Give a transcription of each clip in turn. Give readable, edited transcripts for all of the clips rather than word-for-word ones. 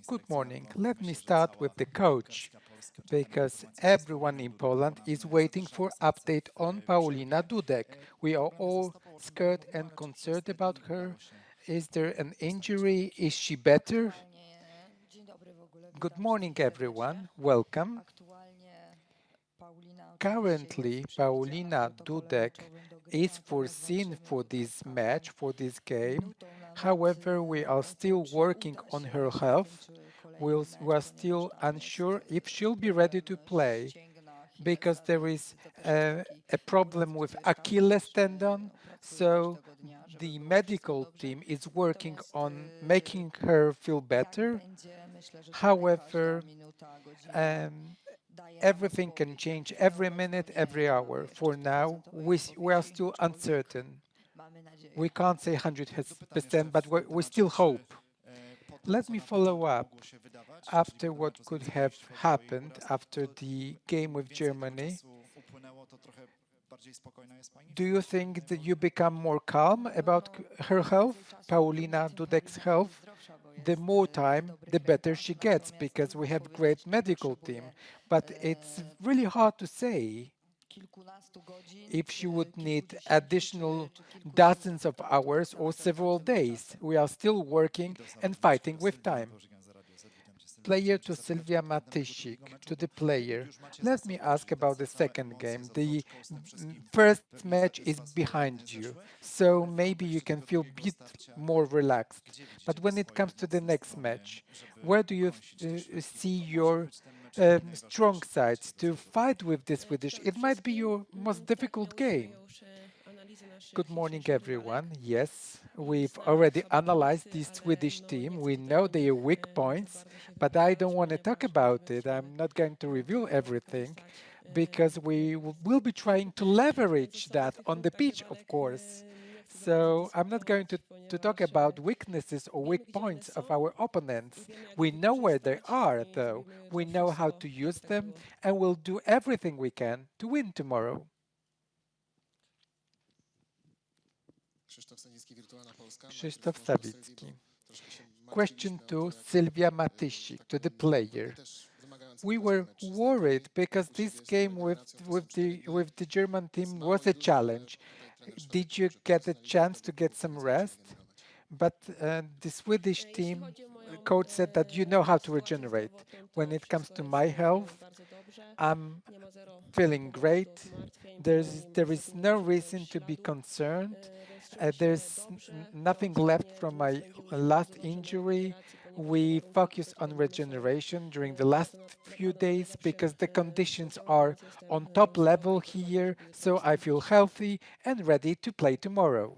Good morning. Let me start with the coach, because everyone in Poland is waiting for update on Paulina Dudek. We are all scared and concerned about her. Is there an injury? Is she better? Good morning, everyone. Welcome. Currently, Paulina Dudek is foreseen for this match, for this game. However, we are still working on her health. We are still unsure if she'll be ready to play because there is a problem with Achilles tendon. So the medical team is working on making her feel better. However, um, everything can change every minute, every hour. For now, we are still uncertain. We can't say 100%, but we still hope. Let me follow up after what could have happened after the game with Germany. Do you think that you become more calm about her health, Paulina Dudek's health? The more time, the better she gets because we have great medical team. But it's really hard to say if she would need additional dozens of hours or several days. We are still working and fighting with time. Player to Sylwia Matysik, to the player. Let me ask about the second game. The first match is behind you, so maybe you can feel a bit more relaxed. But when it comes to the next match, where do you see your strong sides to fight with the Swedish? It might be your most difficult game. Good morning, everyone. Yes, we've already analyzed the Swedish team. We know their weak points, but I don't want to talk about it. I'm not going to reveal everything because we will be trying to leverage that on the pitch, of course. So I'm not going to talk about weaknesses or weak points of our opponents. We know where they are, though. We know how to use them, and we'll do everything we can to win tomorrow. Krzysztof Sawicki. Question to Sylwia Matysik, to the player. We were worried because this game with the German team was a challenge. Did you get a chance to get some rest? But the Swedish team coach said that you know how to regenerate. When it comes to my health, I'm feeling great. There is no reason to be concerned. There's nothing left from my last injury. We focus on regeneration during the last few days because the conditions are on top level here, so I feel healthy and ready to play tomorrow.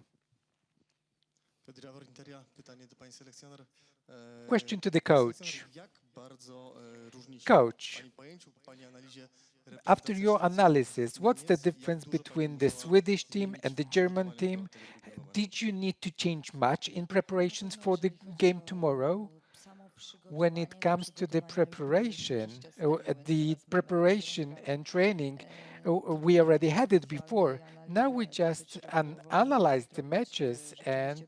Question to the coach. Coach, after your analysis, what's the difference between the Swedish team and the German team? Did you need to change much in preparations for the game tomorrow? When it comes to the preparation and training, we already had it before. Now we just analyze the matches and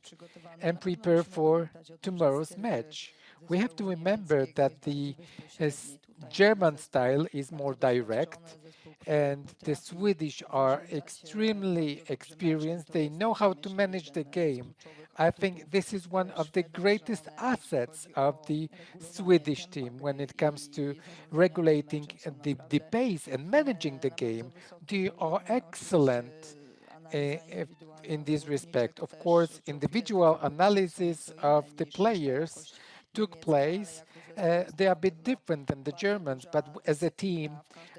prepare for tomorrow's match. We have to remember that the German style is more direct, and the Swedish are extremely experienced. They know how to manage the game. I think this is one of the greatest assets of the Swedish team when it comes to regulating the pace and managing the game. They are excellent in this respect. Of course, individual analysis of the players took place. They are a bit different than the Germans, but as a team,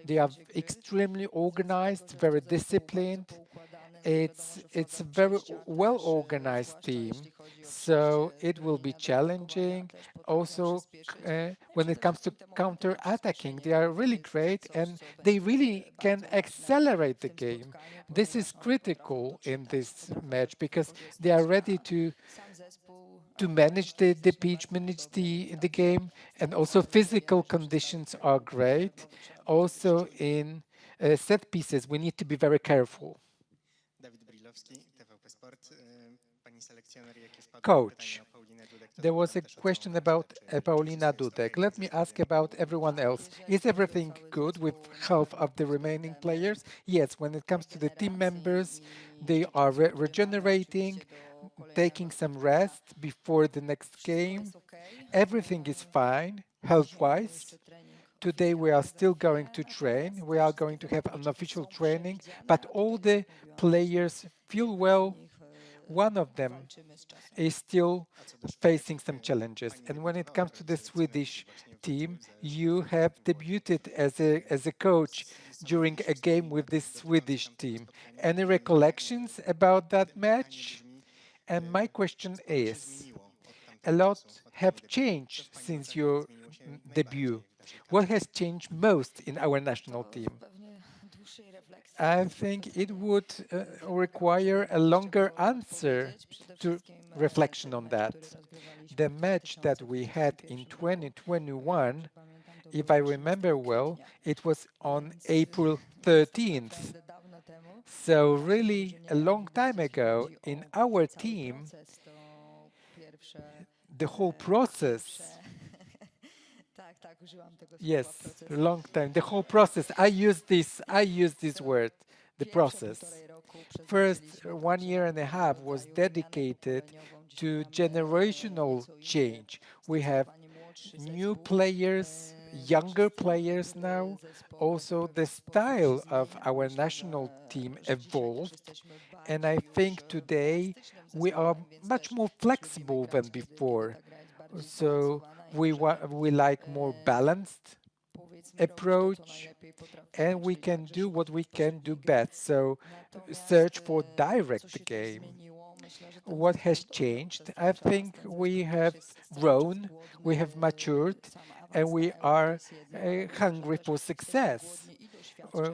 they are extremely organized, very disciplined. It's a very well organized team, so it will be challenging. Also, when it comes to counter attacking, they are really great and they really can accelerate the game. This is critical in this match because they are ready to manage the pitch, manage the game, and also physical conditions are great. Also in set pieces, we need to be very careful. Coach, there was a question about Paulina Dudek. Let me ask about everyone else. Is everything good with half of the remaining players? Yes, when it comes to the team members, they are regenerating, taking some rest before the next game. Everything is fine, health-wise. Today we are still going to train. We are going to have an official training, but all the players feel well. One of them is still facing some challenges. And when it comes to the Swedish team, you have debuted as a coach during a game with this Swedish team. Any recollections about that match? And my question is, a lot have changed since your debut. What has changed most in our national team? I think it would require a longer answer to reflection on that. The match that we had in 2021, if I remember well, it was on April 13th. So really a long time ago in our team, the whole process, yes, a long time, the whole process, I use this word, the process. First 1 year and a half was dedicated to generational change. We have new players, younger players now. Also, the style of our national team evolved. And I think today we are much more flexible than before. So we like more balanced approach and we can do what we can do best. So search for direct game. What has changed? I think we have grown, we have matured, and we are hungry for success.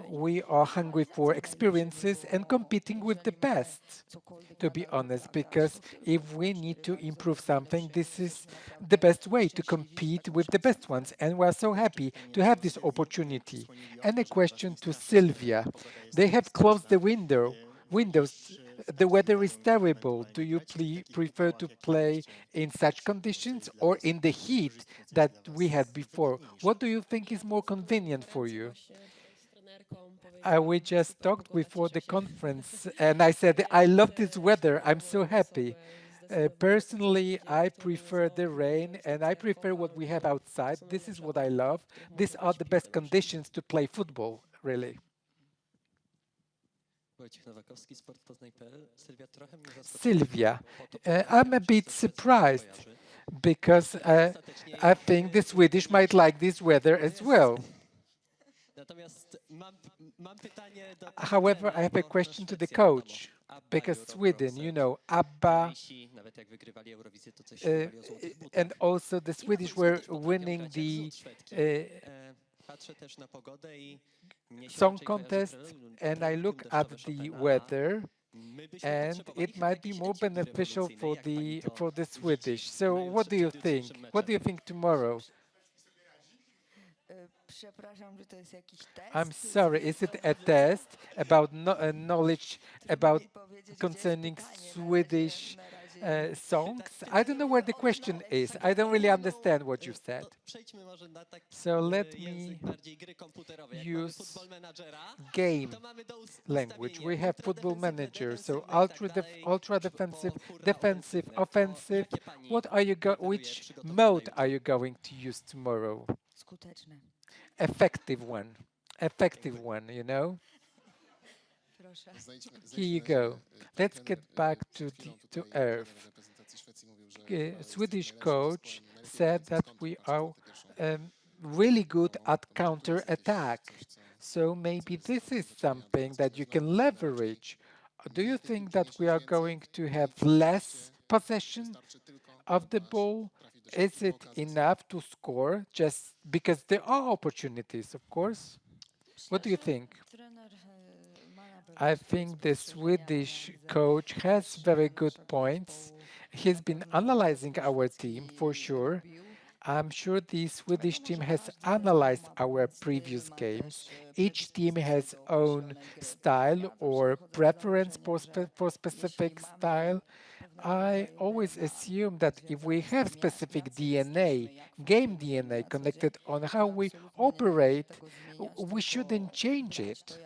We are hungry for experiences and competing with the best, to be honest, because if we need to improve something, this is the best way to compete with the best ones. And we're so happy to have this opportunity. And a question to Sylwia. They have closed the windows. The weather is terrible. Do you prefer to play in such conditions or in the heat that we had before? What do you think is more convenient for you? We just talked before the conference, and I said, I love this weather. I'm so happy. Personally, I prefer the rain and I prefer what we have outside. This is what I love. These are the best conditions to play football, really. Sylwia, I'm a bit surprised because I think the Swedish might like this weather as well. However, I have a question to the coach because Sweden, ABBA, uh, and also the Swedish were winning the song contest, and I look at the weather, and it might be more beneficial for the Swedish. So, what do you think? What do you think tomorrow? I'm sorry, is it a test about knowledge about concerning Swedish songs? I don't know where the question is. I don't really understand what you said. So let me use game language. We have football manager, so ultra defensive, defensive, offensive. Which mode are you going to use tomorrow? Effective one. Effective one. Here you go. Let's get back to Earth. Swedish coach said that we are really good at counter attack. So maybe this is something that you can leverage. Do you think that we are going to have less possession of the ball? Is it enough to score just because there are opportunities, of course? What do you think? I think the Swedish coach has very good points. He's been analyzing our team for sure. I'm sure the Swedish team has analyzed our previous games. Each team has own style or preference for specific style. I always assume that if we have specific DNA, game DNA connected on how we operate, we shouldn't change it.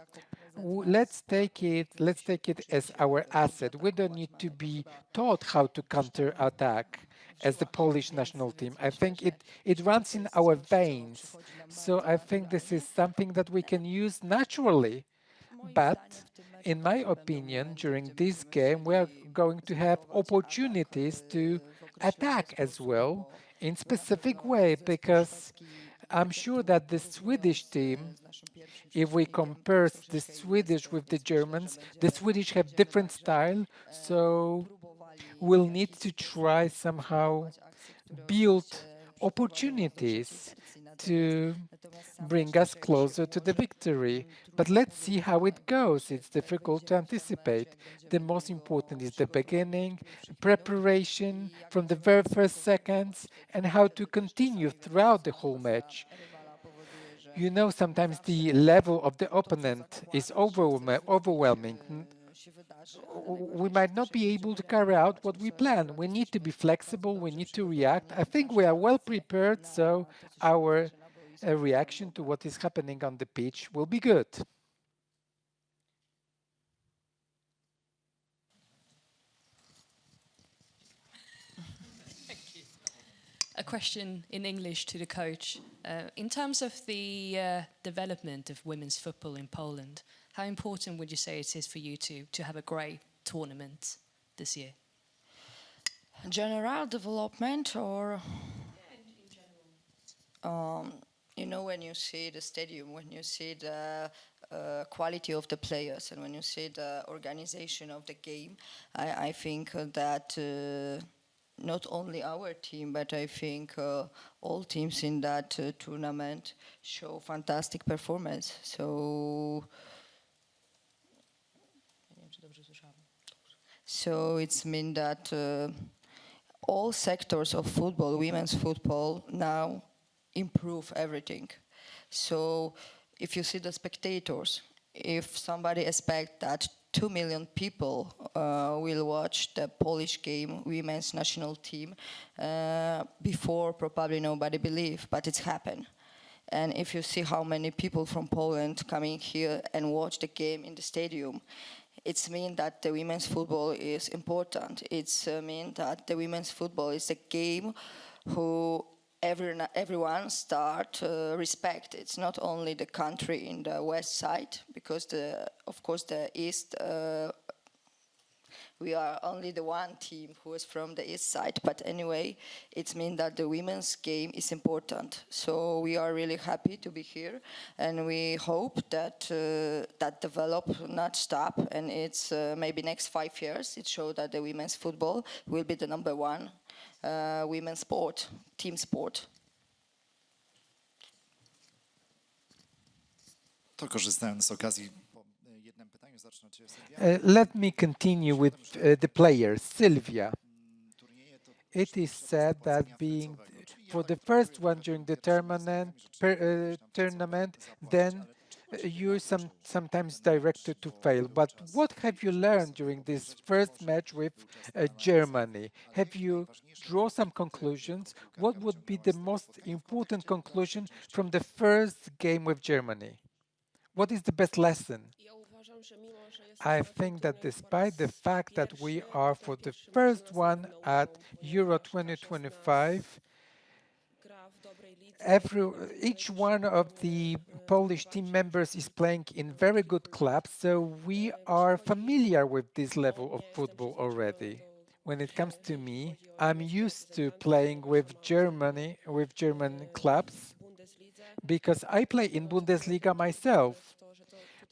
Let's take it as our asset. We don't need to be taught how to counter attack as the Polish national team. I think it runs in our veins. So I think this is something that we can use naturally. But in my opinion, during this game, we are going to have opportunities to attack as well in specific way because I'm sure that the Swedish team, if we compare the Swedish with the Germans, the Swedish have different style, so we'll need to try somehow build opportunities to bring us closer to the victory. But let's see how it goes. It's difficult to anticipate. The most important is the beginning, preparation from the very first seconds, and how to continue throughout the whole match. You know, sometimes the level of the opponent is overwhelming. We might not be able to carry out what we plan. We need to be flexible, we need to react. I think we are well prepared, so our reaction to what is happening on the pitch will be good. A question in English to the coach. In terms of the development of women's football in Poland, how important would you say it is for you to have a great tournament this year? General development or when you see the stadium, when you see the quality of the players, and when you see the organization of the game, I think that not only our team, but I think all teams in that tournament show fantastic performance. So it's mean that all sectors of football, women's football, now improve everything. So if you see the spectators, if somebody expects that 2 million people will watch the Polish game, women's national team, before probably nobody believed, but it's happened. And if you see how many people from Poland coming here and watch the game in the stadium, it's mean that the women's football is important. It's mean that the women's football is a game who everyone start respect. It's not only the country in the west side, because of course the east, we are only the one team who is from the east side. But anyway, it means that the women's game is important. So we are really happy to be here, and we hope that that develop, not stop, and it's maybe next 5 years it show that the women's football will be the number one women's sport, team sport. To korzystając z okazji, po jednym pytaniu zacznę od Ciebie, Sylwia. Let me continue with the players. Sylwia, it is said that being for the first one during the tournament, then you're sometimes directed to fail. But what have you learned during this first match with Germany? Have you draw some conclusions? What would be the most important conclusion from the first game with Germany? What is the best lesson? I think that despite the fact that we are for the first one at Euro 2025, every each one of the Polish team members is playing in very good clubs, so we are familiar with this level of football already. When it comes to me, I'm used to playing with German clubs because I play in Bundesliga myself.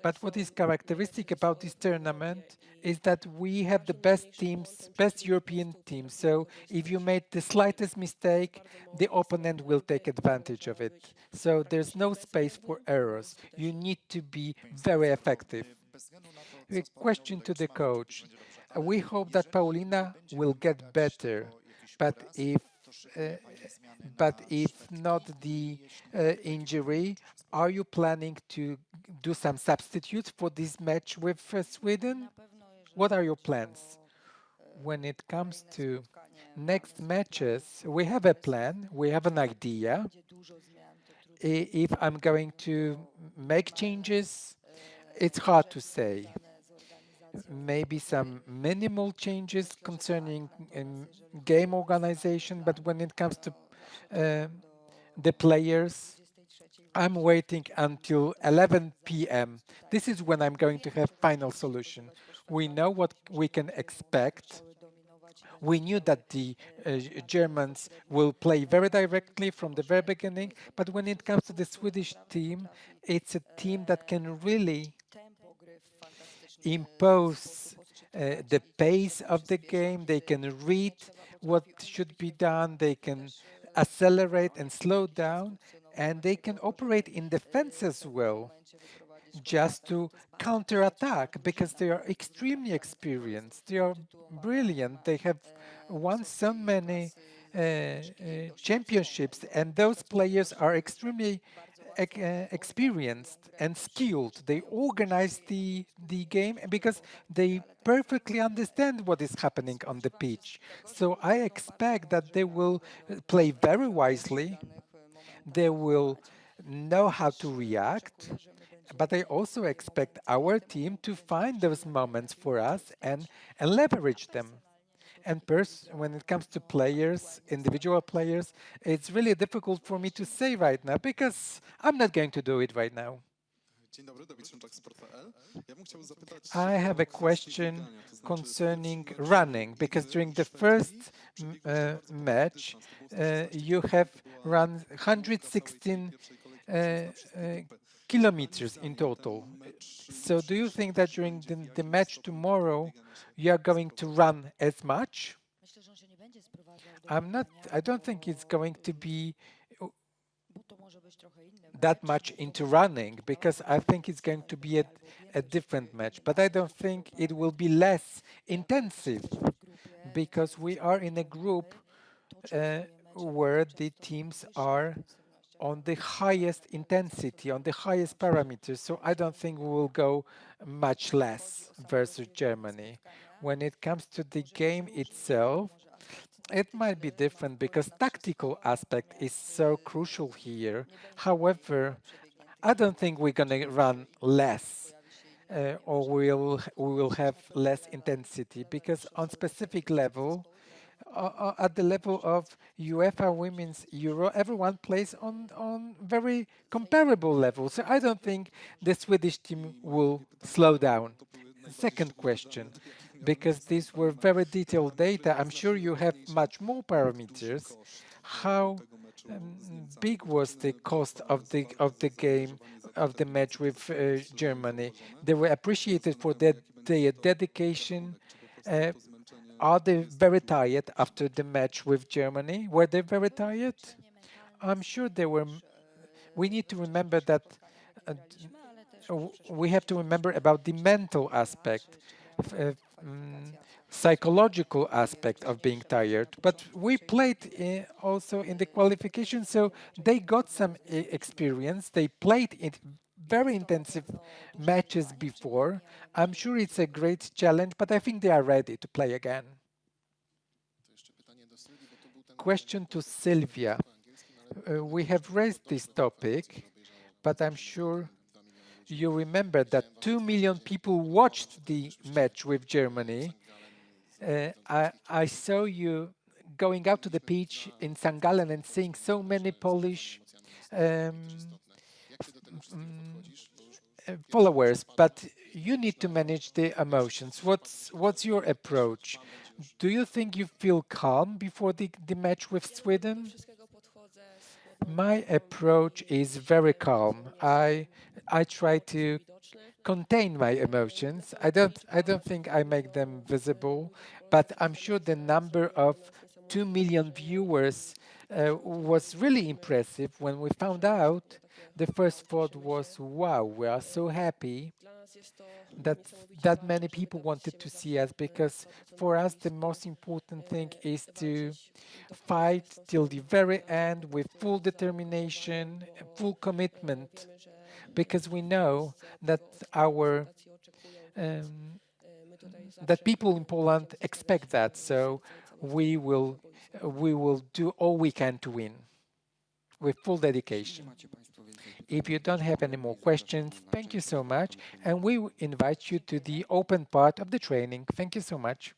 But what is characteristic about this tournament is that we have the best teams, best European teams. So if you made the slightest mistake, the opponent will take advantage of it. So there's no space for errors. You need to be very effective. A question to the coach. We hope that Paulina will get better, but uh, if not the injury, are you planning to do some substitutes for this match with Sweden? What are your plans? when it comes to next matches, we have a plan, we have an idea. If I'm going to make changes, it's hard to say. Maybe some minimal changes concerning game organization, but when it comes to uh, the players, I'm waiting until 11 p.m. This is when I'm going to have final solution. We know what we can expect. We knew that the Germans will play very directly from the very beginning, but when it comes to the Swedish team, it's a team that can really impose the pace of the game. They can read what should be done. They can accelerate and slow down, and they can operate in defense as well, just to counterattack because they are extremely experienced. They are brilliant. They have won so many championships, and those players are extremely experienced and skilled. They organize the game because they perfectly understand what is happening on the pitch. So I expect that they will play very wisely. They will know how to react, but I also expect our team to find those moments for us and leverage them. And when it comes to players, individual players, it's really difficult for me to say right now because I'm not going to do it right now. Dzień dobry, Dawid Szymczak, Sport.pl. Ja bym chciał zapytać I have a o kwestię question biegania, to znaczy w pierwszym concerning meczu, running because gdy during the Szwedzi first przebiegli się bardzo ponad match, dystans, to było 116 you metrów, have to była run czołówka całej tej 116 pierwszej kolejki, uh, myśląc na wszystkie uh, etapy. Pytanie kilometers in zdaniem total. ten mecz So, do you jutrzejszy think that też during będzie w the jakimś match stopniu próbą tomorrow biegania się you are z going to powrotem do run mety? as much? I don't think it's going to be that much into running because I think it's going to be a different match. But I don't think it will be less intensive because we are in a group where the teams are on the highest intensity, on the highest parameters. So I don't think we will go much less versus Germany. When it comes to the game itself, it might be different because tactical aspect is so crucial here. However, I don't think we're gonna run less or we will have less intensity because on specific level, at the level of UEFA Women's Euro, everyone plays on very comparable levels. So I don't think the Swedish team I moje will drugie pytanie slow to, down. to były najbardziej Second szczegółowe dane, question, według jakich miarów because these were występowali very Matysik i detailed Mateusz, data, jeżeli I'm sure znacznie you have wygodniejsze, much more jak duży parameters. koszt How tego meczu z Niemcami big był was the poczyniony, czy cost of za walkę, the za game zaangażowanie, za of the match determinację to with zostało dostrzeżone i Germany? zauważone? They were Ja się appreciated for zastanawiam, jaki będzie their za to dedication. rachunek, czy po prostu Uh, to zmęczenie are they jest very siłą tired faktyczną. after the match with Germany? Were they very tired? I'm sure they were. We need to remember that uh, we have to remember about the mental aspect, uh, mm, psychological aspect of being tired. But we played also in the qualification, so they got some experience. They played in very intensive matches before. I'm sure it's a great challenge, but I think they are ready to play again. To jeszcze pytanie do Sylwii, bo to był ten Question to początek tego Sylvia. języka angielskim, ale We pamiętam, że have raised to this było na telewizji, topic, obejrzało but I'm zbliżenie sure 2 miliony ludzi. you remember that Chciałem was 2 zapytać, million czy people podoba wam się watched to, jak the żeście match with w Germany. St. Gallen zagrali tam polskich I saw kibiców. you going out to the Mieliśmy pitch za in St. Polskę Gallen taką and seeing polską so mamę, many że zarządzanie Polish emocjami jest dla niej też um, istotne. Jak ty do tego wszystkiego podchodzisz? Bo już pierwszy mecz followers, odpadł, but you need to myślałem, że manage the wiesz, że emotions. przypadek myślałem, że What's your też approach? fan będzie już Do you think you feel calm before the match with Sweden? My approach is very calm. I try to contain my emotions. I don't think I make them visible, but I'm sure the number of 2 million viewers was really impressive when we found out. The first thought was, wow, we are so happy that that many people wanted to see us because for us the most important thing is to fight till the very end with full determination, full commitment, because we know that our um, that people in Poland expect that. So we will we will do all we can to win with full dedication. If you don't have any more questions, thank you so much, and we invite you to the open part of the training. Thank you so much.